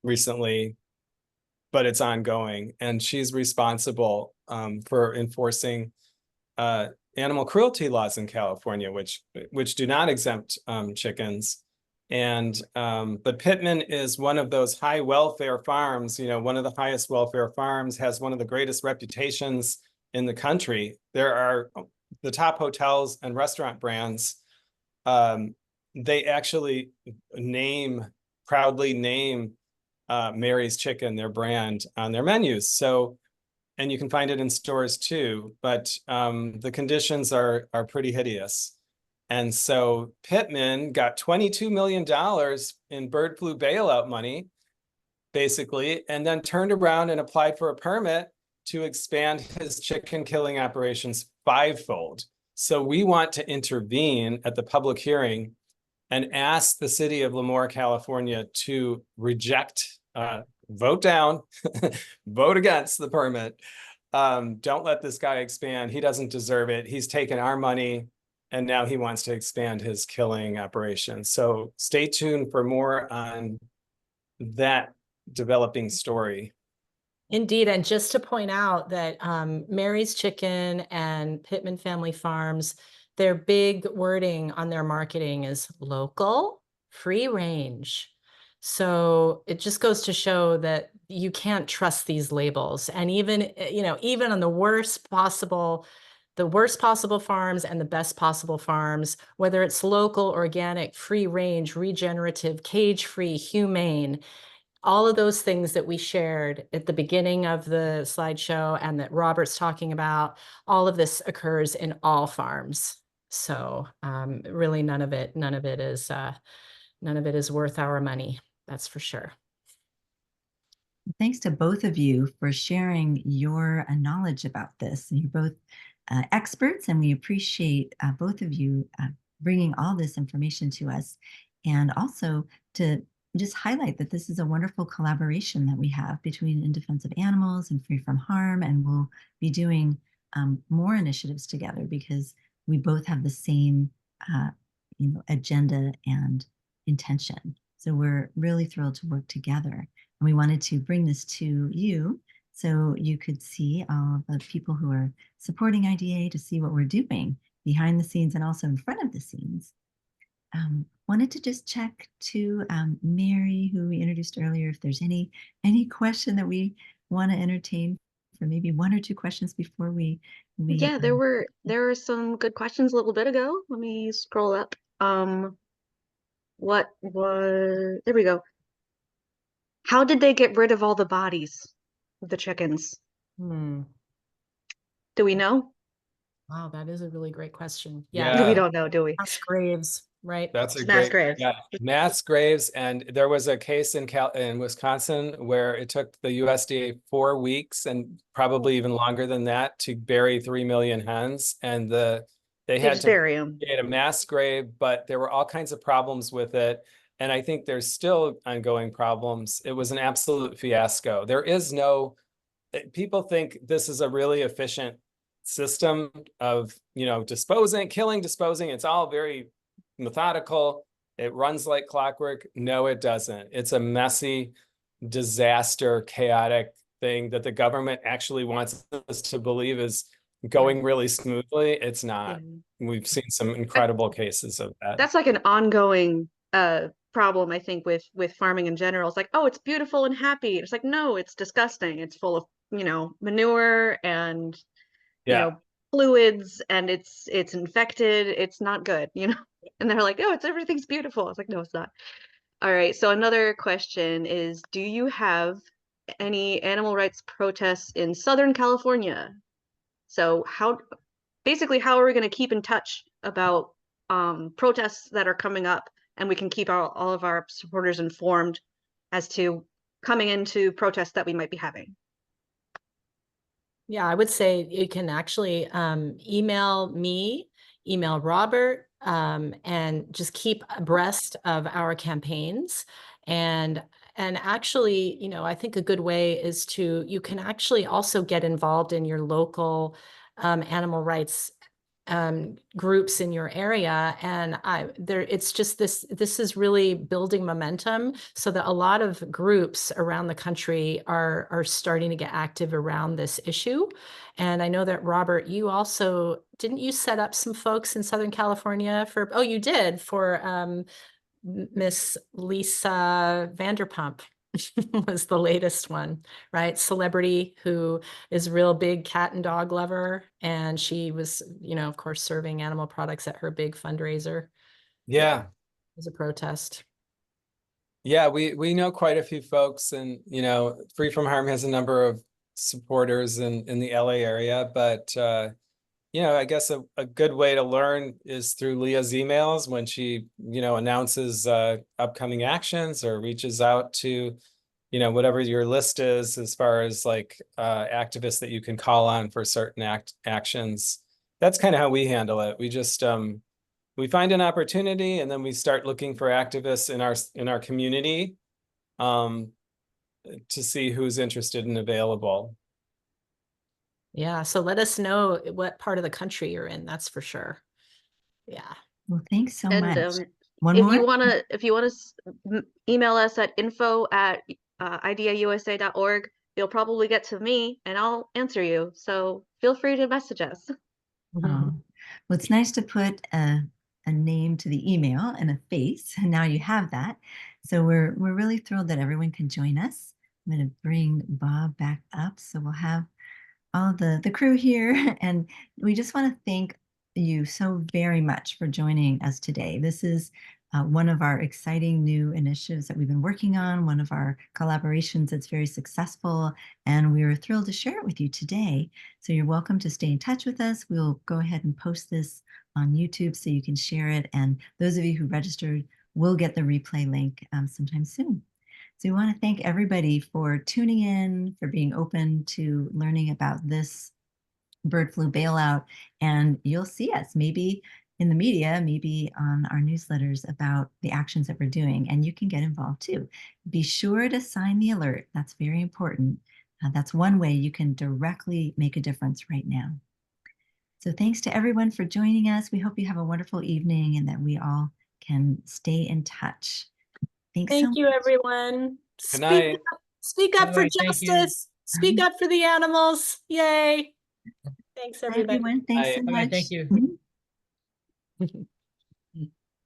recently, but it's ongoing. And she's responsible for enforcing animal cruelty laws in California, which do not exempt chickens. And but Pittman is one of those high welfare farms, one of the highest welfare farms, has one of the greatest reputations in the country. There are the top hotels and restaurant brands. They actually proudly name Mary's Chicken, their brand, on their menus. So, and you can find it in stores too, but the conditions are pretty hideous. And so Pittman got $22 million in bird flu bailout money, basically, and then turned around and applied for a permit to expand his chicken killing operations 5-fold. So we want to intervene at the public hearing and ask the city of Lemoore, California to reject, vote down, vote against the permit. Don't let this guy expand. He doesn't deserve it. He's taken our money, and now he wants to expand his killing operation. So stay tuned for more on that developing story. Indeed. And just to point out that Mary's Chicken and Pittman Family Farms, their big wording on their marketing is local, free range. So it just goes to show that you can't trust these labels. And even, even on the worst possible farms and the best possible farms, whether it's local, organic, free range, regenerative, cage-free, humane, all of those things that we shared at the beginning of the slideshow and that Robert's talking about, all of this occurs in all farms. So really none of it is worth our money. That's for sure. Thanks to both of you for sharing your knowledge about this. You're both experts, and we appreciate both of you bringing all this information to us, and also to just highlight that this is a wonderful collaboration that we have between In Defense of Animals and Free from Harm, and we'll be doing more initiatives together because we both have the same agenda and intention. So we're really thrilled to work together. And we wanted to bring this to you so you could see all the people who are supporting IDA, to see what we're doing behind the scenes and also in front of the scenes. Wanted to just check to Mary, who we introduced earlier, if there's any question that we want to entertain for maybe 1 or 2 questions before we yeah, there were some good questions a little bit ago. Let me scroll up. There we go. How did they get rid of all the bodies of the chickens? Do we know? Wow, that is a really great question. Yeah. We don't know, do we? Mass graves, right? That's a mass great, graves. yeah, mass graves. And there was a case in Wisconsin where it took the USDA 4 weeks and probably even longer than that to bury 3 million hens. And they had to bury them. create a mass grave, but there were all kinds of problems with it. And I think there's still ongoing problems. It was an absolute fiasco. There is no, people think this is a really efficient system of, killing, disposing. It's all very methodical. It runs like clockwork. No, it doesn't. It's a messy, disaster, chaotic thing that the government actually wants us to believe is going really smoothly. It's not. We've seen some incredible cases of that. That's like an ongoing problem, I think, with farming in general. It's like, oh, it's beautiful and happy. It's like, no, it's disgusting. It's full of, manure and fluids, and it's infected. It's not good, and they're like, oh, everything's beautiful. It's like, no, it's not. All right, so another question is, do you have any animal rights protests in Southern California? So basically, how are we going to keep in touch about protests that are coming up, and we can keep all of our supporters informed as to coming into protests that we might be having? Yeah, I would say you can actually email me, email Robert, and just keep abreast of our campaigns. And actually, you know, I think a good way is you can actually also get involved in your local animal rights groups in your area. And it's just this is really building momentum, so that a lot of groups around the country are starting to get active around this issue. And I know that, Robert, you also, didn't you set up some folks in Southern California for, oh, you did, for Miss Lisa Vanderpump was the latest one, right? Celebrity who is a real big cat and dog lover. And she was, you know, of course, serving animal products at her big fundraiser. Yeah. As a protest. Yeah, we know quite a few folks, and you know, Free From Harm has a number of supporters in the LA area, but you know, I guess a good way to learn is through Lia's emails when she, you know, announces upcoming actions or reaches out to, you know, whatever your list is as far as like activists that you can call on for certain actions. That's kind of how we handle it. We just we find an opportunity, and then we start looking for activists in our community to see who's interested and available. Yeah, so let us know what part of the country you're in, that's for sure. Yeah. Well, thanks so And much. One if more? you want to email us at info@ideausa.org, you'll probably get to me and I'll answer you. So feel free to message us. Oh, well, it's nice to put a name to the email and a face, and now you have that. So we're really thrilled that everyone can join us. I'm going to bring Bob back up, so we'll have all the crew here, and we just want to thank you so very much for joining us today. This is one of our exciting new initiatives that we've been working on, one of our collaborations that's very successful, and we were thrilled to share it with you today. So you're welcome to stay in touch with us. We'll go ahead and post this on YouTube so you can share it, and those of you who registered will get the replay link sometime soon. So we want to thank everybody for tuning in, for being open to learning about this bird flu bailout. And you'll see us maybe in the media, maybe on our newsletters about the actions that we're doing. And you can get involved too. Be sure to sign the alert. That's very important. That's one way you can directly make a difference right now. So thanks to everyone for joining us. We hope you have a wonderful evening and that we all can stay in touch. Thanks so much. Thank you, everyone. Good night. Speak up for Bye, thank you. justice. Speak up for the animals. Yay. Thanks, Bye, everybody. everyone. Thanks so Bye, much. thank you. Mhm.